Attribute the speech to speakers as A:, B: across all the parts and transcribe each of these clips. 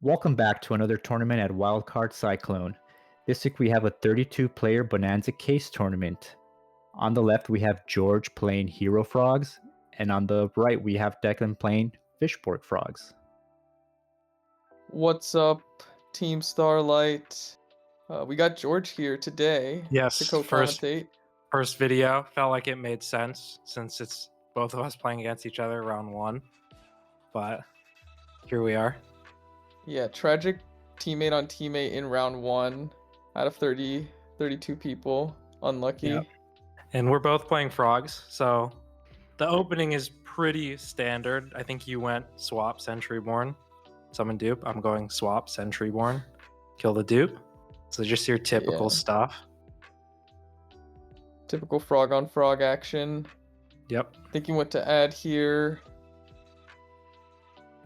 A: Welcome back to another tournament at WildCardCyclone. This week we have a 32-player Bonanza case tournament. On the left we have George playing Hero Frogs, and on the right we have Declan playing Fishborg Frogs.
B: What's up, Team Starlight? We got George here today
C: Yes,
B: to co-commentate.
C: first video. Felt like it made sense since it's both of us playing against each other round one. But here we are.
B: Yeah, tragic teammate on teammate in round one out of 32 people. Unlucky.
C: Yep. And we're both playing frogs, so the opening is pretty standard. I think you went swap Sentryborn, summon dupe. I'm going swap Sentryborn, kill the dupe. So just your typical stuff.
B: Typical frog on frog action.
C: Yep.
B: Thinking what to add here.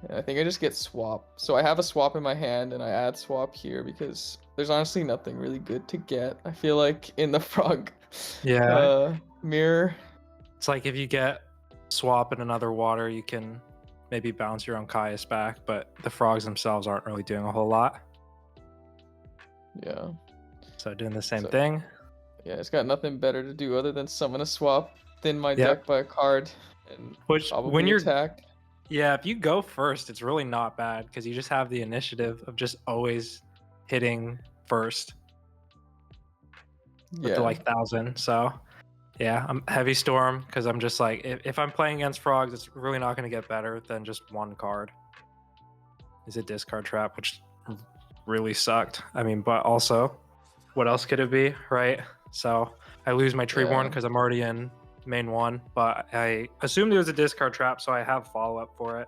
B: And I think I just get swap. So I have a swap in my hand and I add swap here because there's honestly nothing really good to get. I feel like in the frog mirror.
C: It's like if you get swap in another water, you can maybe bounce your own Caius back, but the frogs themselves aren't really doing a whole lot.
B: Yeah.
C: So doing the same thing.
B: Yeah, it's got nothing better to do other than summon a swap, thin my deck by a card, and when you're attack.
C: Yeah, if you go first, it's really not bad because you just have the initiative of just always hitting first. With the 1,000. So yeah, I'm heavy storm because I'm just like, if I'm playing against frogs, it's really not going to get better than just one card. Is a discard trap, which really sucked. I mean, but also, what else could it be, right? So I lose my Treeborn because I'm already in main one, but I assumed it was a discard trap, so I have follow-up for it.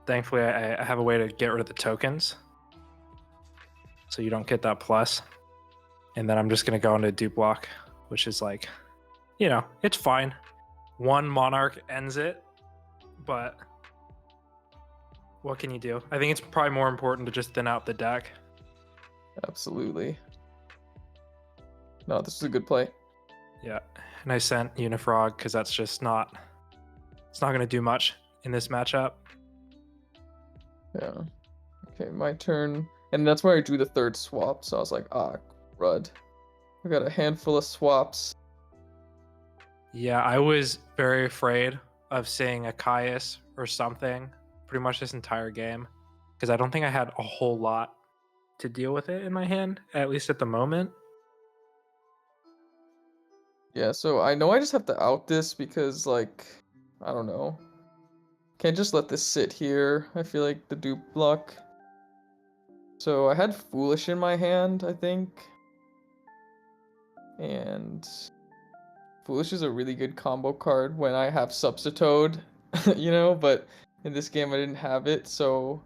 C: Thankfully, I have a way to get rid of the tokens, so you don't get that plus. And then I'm just going to go into dupe block, which is like, you know, it's fine. One Monarch ends it, but what can you do? I think it's probably more important to just thin out the deck.
B: Absolutely. No, this is a good play.
C: Yeah, and I sent Unifrog because that's just not, it's not going to do much in this matchup.
B: Yeah. Okay, my turn. And that's where I drew the third swap, so I was like, crud. I got a handful of swaps.
C: Yeah, I was very afraid of seeing a Caius or something pretty much this entire game because I don't think I had a whole lot to deal with it in my hand, at least at the moment.
B: Yeah, so I know I just have to out this because, like, I don't know. Can't just let this sit here. I feel like the dupe block. So I had Foolish in my hand, I think. And Foolish is a really good combo card when I have Substitoad, you know, but in this game I didn't have it, so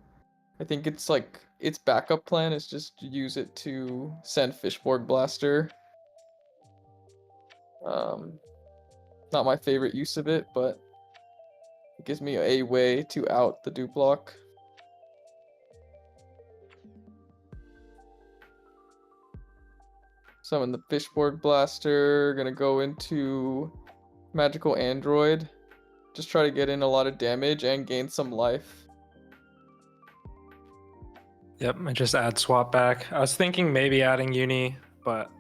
B: I think it's like its backup plan is just to use it to send Fishborg Blaster. Not my favorite use of it, but it gives me a way to out the dupe block. Summon the Fishborg Blaster, gonna go into Magical Android. Just try to get in a lot of damage and gain some life.
C: Yep, I just add swap back. I was thinking maybe adding Uni, but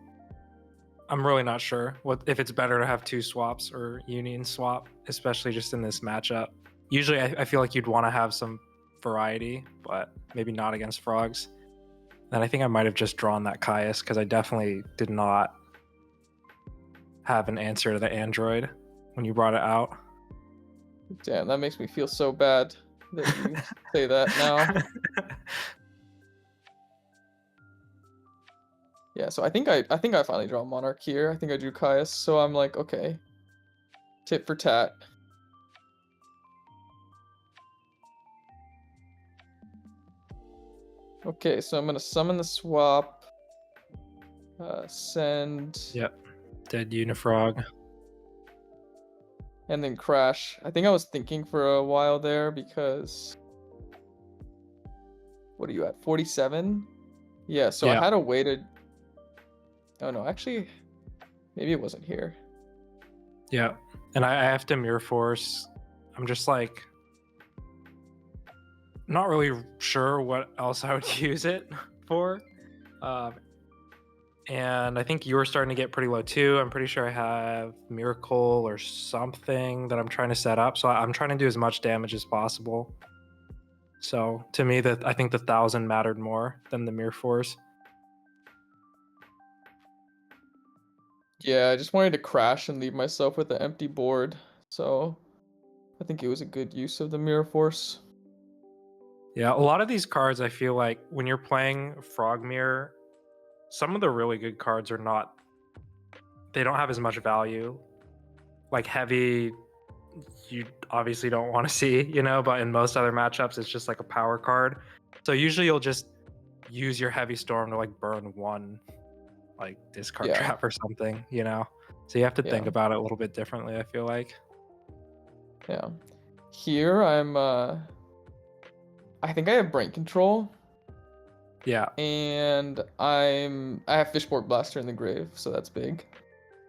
C: I'm really not sure if it's better to have two swaps or Uni and swap, especially just in this matchup. Usually I feel like you'd want to have some variety, but maybe not against frogs. And I think I might have just drawn that Caius because I definitely did not have an answer to the Android when you brought it out.
B: Damn, that makes me feel so bad that you say that now. Yeah, so I think I finally draw Monarch here. I think I drew Caius, so I'm like, okay. Tit for tat. Okay, so I'm gonna summon the swap. Send.
C: Yep. Dead Unifrog.
B: And then crash. I think I was thinking for a while there because. What are you at? 47? Yeah, so I had a way to. Oh no, actually, maybe it wasn't here.
C: Yeah, and I have to Mirror Force. I'm just like, not really sure what else I would use it for. And I think you were starting to get pretty low too. I'm pretty sure I have Miracle or something that I'm trying to set up. So I'm trying to do as much damage as possible. So to me, I think the 1,000 mattered more than the Mirror Force.
B: Yeah, I just wanted to crash and leave myself with an empty board. So I think it was a good use of the Mirror Force.
C: Yeah, a lot of these cards, I feel like when you're playing Frog Mirror, some of the really good cards are not, they don't have as much value. Like Heavy, you obviously don't want to see, you know, but in most other matchups, it's just like a power card. So usually you'll just use your Heavy Storm to like burn one like discard trap or something, you know? So you have to think about it a little bit differently, I feel like.
B: Yeah. Here I'm I think I have Brain Control.
C: Yeah.
B: And I have Fishborg Blaster in the grave, so that's big.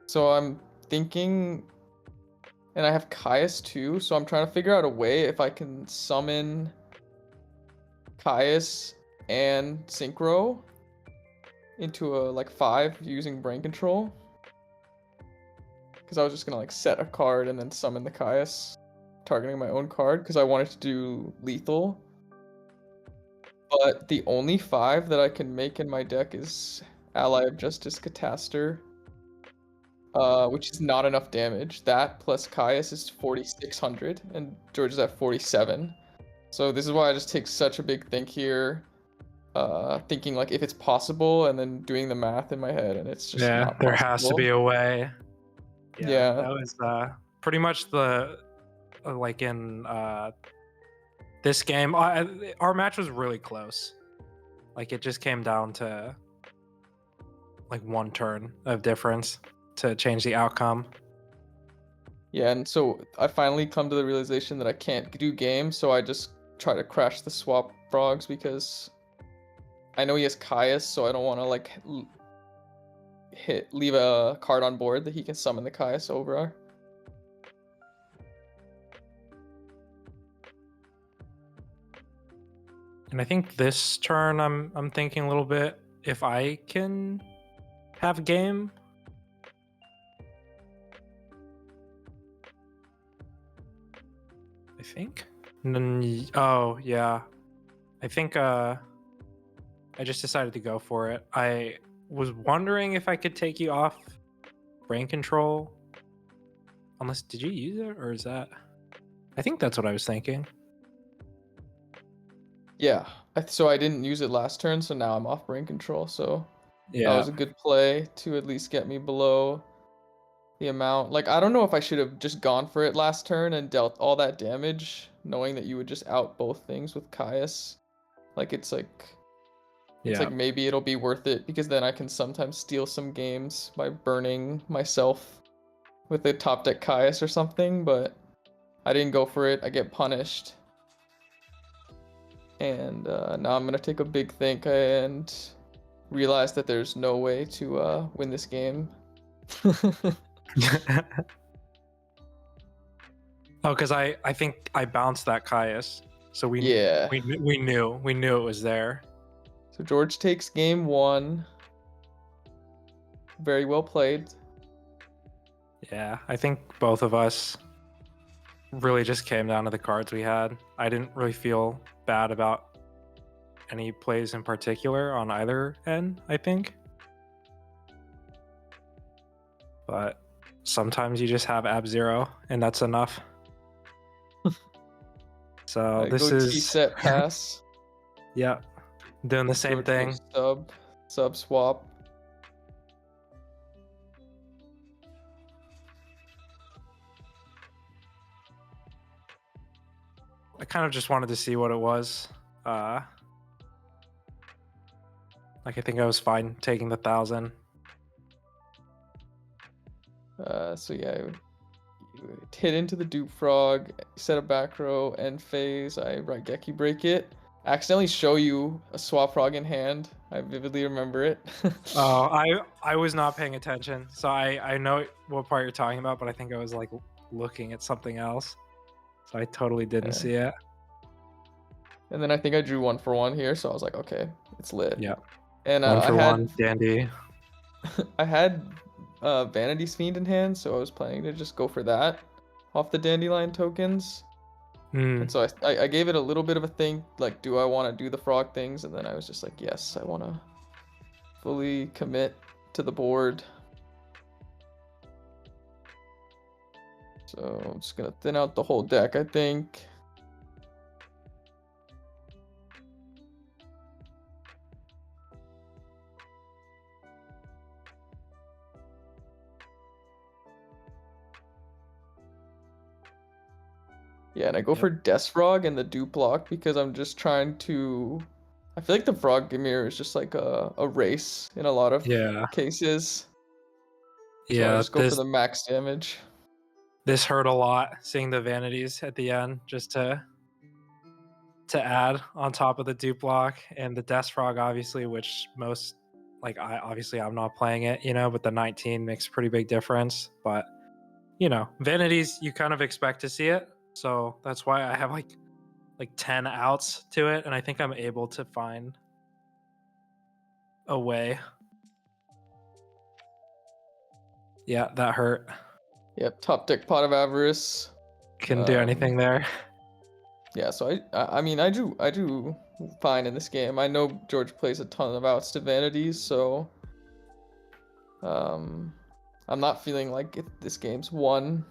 B: So I'm thinking, and I have Caius too, so I'm trying to figure out a way if I can summon Caius and Synchro into a like 5 using Brain Control. Because I was just gonna like set a card and then summon the Caius, targeting my own card, because I wanted to do lethal. But the only 5 that I can make in my deck is Ally of Justice Cataster, which is not enough damage. That plus Caius is 4,600, and George is at 47. So this is why I just take such a big think here, thinking like if it's possible, and then doing the math in my head, and it's just not
C: there
B: possible.
C: has to be a way.
B: Yeah.
C: That was pretty much the like in this game, our match was really close. Like it just came down to like one turn of difference to change the outcome.
B: Yeah, and so I finally come to the realization that I can't do games, so I just try to crash the swap frogs because I know he has Caius, so I don't want to like leave a card on board that he can summon the Caius over.
C: And I think this turn I'm thinking a little bit if I can have game. I think. Oh yeah. I think I just decided to go for it. I was wondering if I could take you off Brain Control. Unless, did you use it or is that? I think that's what I was thinking.
B: Yeah, so I didn't use it last turn, so now I'm off Brain Control, so
C: Yeah.
B: that was a good play to at least get me below the amount. Like, I don't know if I should have just gone for it last turn and dealt all that damage, knowing that you would just out both things with Caius. Like, it's like maybe it'll be worth it, because then I can sometimes steal some games by burning myself with the top deck Caius or something, but I didn't go for it. I get punished. And now I'm going to take a big think and realize that there's no way to win this game.
C: Oh, because I think I bounced that Caius. So we knew it was there.
B: So George takes game 1. Very well played.
C: Yeah, I think both of us really just came down to the cards we had. I didn't really feel bad about any plays in particular on either end, I think. But sometimes you just have Ab-Zero, and that's enough. So this
B: go
C: is
B: T-set pass.
C: Yeah, doing the same
B: George
C: thing.
B: goes sub swap.
C: I kind of just wanted to see what it was. Like I think I was fine taking the 1,000.
B: So yeah, you hit into the dupe frog, set a back row, end phase. I right Geki break it. Accidentally show you a swap frog in hand. I vividly remember it.
C: Oh, I was not paying attention, so I know what part you're talking about, but I think I was like looking at something else, so I totally didn't see it.
B: And then I think I drew 1 for 1 here, so I was like, okay, it's lit.
C: Yeah.
B: And
C: 1 for
B: I
C: 1, dandy.
B: I had Vanity's Fiend in hand, so I was planning to just go for that off the Dandelion tokens. And so I gave it a little bit of a think, like, do I want to do the frog things? And then I was just like, yes, I want to fully commit to the board. So I'm just going to thin out the whole deck, I think. Yeah, and I go for Death Frog and the dupe lock because I'm just trying to... I feel like the Frog Mirror is just like a race in a lot of cases. So I just go for the max damage.
C: This hurt a lot, seeing the vanities at the end, just to add on top of the dupe lock and the Death Frog, obviously, which most, like, I'm not playing it, you know, but the 19 makes a pretty big difference. But, you know, vanities, you kind of expect to see it. So that's why I have like 10 outs to it, and I think I'm able to find a way. Yeah, that hurt.
B: Yep, top deck Pot of Avarice.
C: Couldn't do anything there.
B: Yeah, so I mean I do fine in this game. I know George plays a ton of outs to vanities, so I'm not feeling like this game's won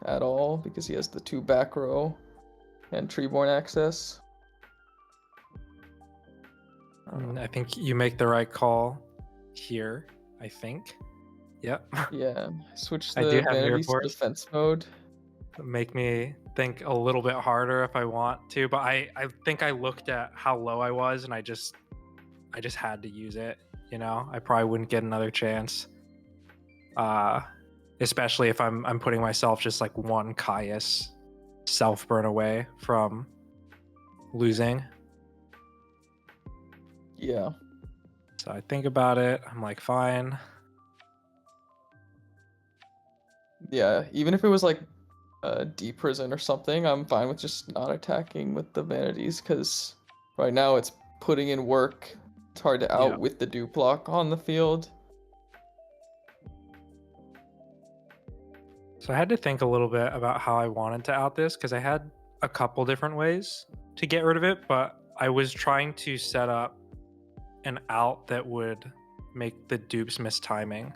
B: at all because he has the 2 back row and Treeborn access.
C: I think you make the right call here, I think. Yep.
B: Yeah, switch the vanities to defense mode.
C: Make me think a little bit harder if I want to, but I think I looked at how low I was and I just had to use it, you know? I probably wouldn't get another chance. Especially if I'm putting myself just like 1 Caius self burn away from losing.
B: Yeah.
C: So I think about it. I'm like, fine.
B: Yeah, even if it was like a deep prison or something, I'm fine with just not attacking with the vanities because right now it's putting in work. It's hard to out with the dupe lock on the field.
C: So I had to think a little bit about how I wanted to out this because I had a couple different ways to get rid of it, but I was trying to set up an out that would make the dupes miss timing.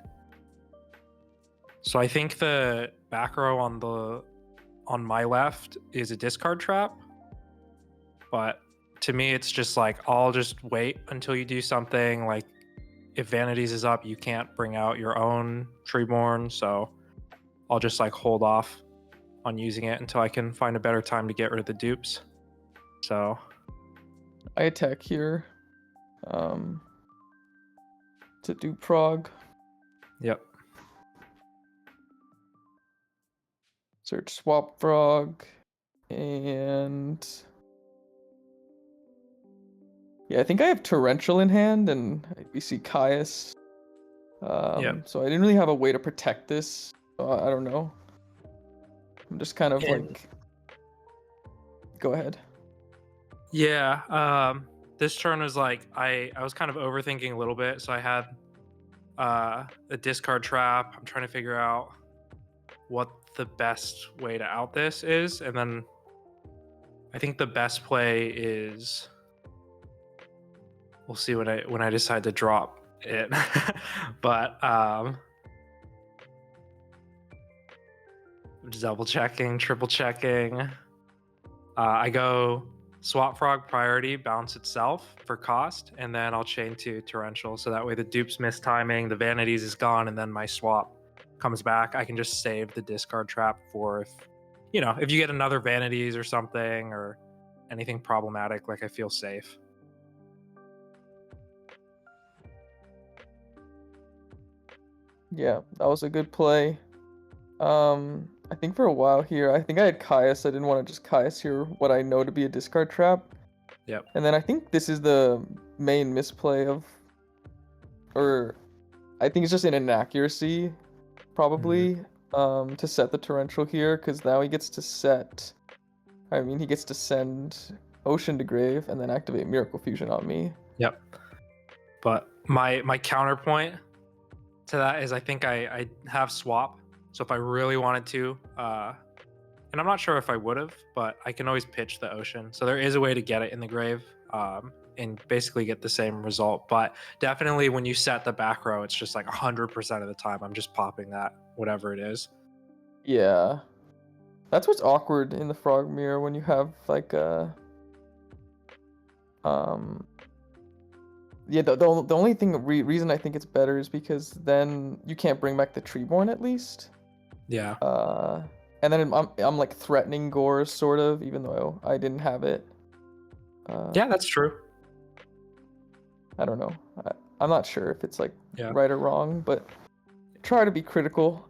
C: So I think the back row on my left is a discard trap, but to me it's just like I'll just wait until you do something. Like if vanities is up, you can't bring out your own Treeborn, so I'll just like hold off on using it until I can find a better time to get rid of the dupes. So
B: I attack here to do prog.
C: Yep.
B: Search swap frog and yeah, I think I have torrential in hand and we see Caius. So I didn't really have a way to protect this. So I don't know. I'm just kind of like go ahead.
C: Yeah, this turn was like I was kind of overthinking a little bit, so I had a discard trap. I'm trying to figure out what the best way to out this is, and then I think the best play is we'll see when I decide to drop it. But double checking, triple checking. I go Swap Frog priority, bounce itself for cost, and then I'll chain to Torrential, so that way the dupes miss timing, the vanities is gone, and then my swap comes back. I can just save the discard trap for if you get another vanities or something or anything problematic, like I feel safe.
B: Yeah, that was a good play. I think for a while here, I think I had Caius. I didn't want to just Caius here what I know to be a discard trap.
C: Yep.
B: And then I think this is the main misplay or I think it's just an inaccuracy, probably, to set the torrential here, because now he gets to he gets to send Ocean to grave and then activate Miracle Fusion on me.
C: Yep. But my counterpoint to that is I think I have swap. So if I really wanted to, and I'm not sure if I would have, but I can always pitch the Ocean. So there is a way to get it in the grave and basically get the same result. But definitely when you set the back row, it's just like 100% of the time I'm just popping that, whatever it is.
B: Yeah. That's what's awkward in the Frog Mirror when you have like a yeah, the only reason I think it's better is because then you can't bring back the Treeborn at least.
C: Yeah.
B: And then I'm like threatening Gores sort of, even though I didn't have it.
C: Yeah, that's true.
B: I don't know. I'm not sure if it's like
C: Yeah.
B: right or wrong, but try to be critical.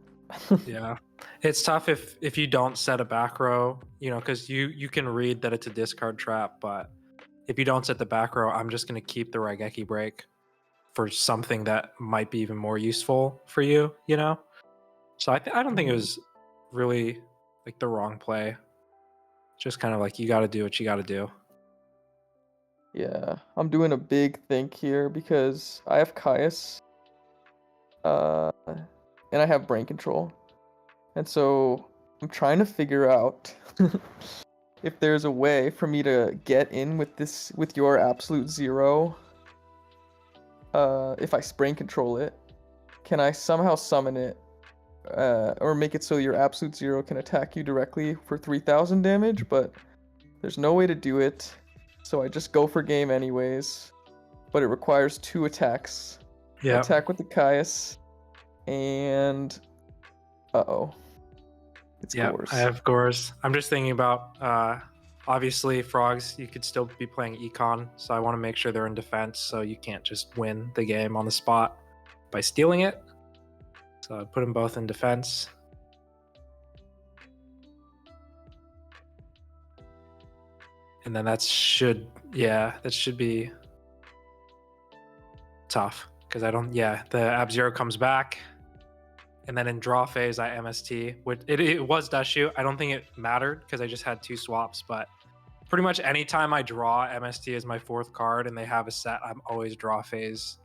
C: Yeah. It's tough if you don't set a back row, you know, because you can read that it's a discard trap, but if you don't set the back row, I'm just going to keep the Raigeki break for something that might be even more useful for you, you know? So I don't think it was really like the wrong play. Just kind of like you got to do what you got to do.
B: Yeah, I'm doing a big think here because I have Caius, and I have brain control, and so I'm trying to figure out if there's a way for me to get in with your absolute zero. If I brain control it, can I somehow summon it, or make it so your absolute zero can attack you directly for 3,000 damage? But there's no way to do it. So I just go for game anyways, but it requires 2 attacks.
C: Yeah.
B: Attack with the Caius, and it's Gores.
C: I have Gores. I'm just thinking about obviously frogs. You could still be playing econ, so I want to make sure they're in defense. So you can't just win the game on the spot by stealing it. So I put them both in defense. And then that should be tough because the Ab-Zero comes back, and then in draw phase I MST. It was Dashu. I don't think it mattered because I just had 2 swaps, but pretty much anytime I draw MST as my 4th card and they have a set, I'm always draw phase,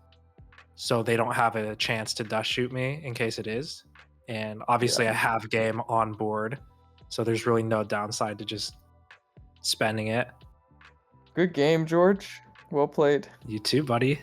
C: so they don't have a chance to dust shoot me in case it is. And obviously I have game on board, so there's really no downside to just spending it.
B: Good game, George. Well played.
C: You too, buddy.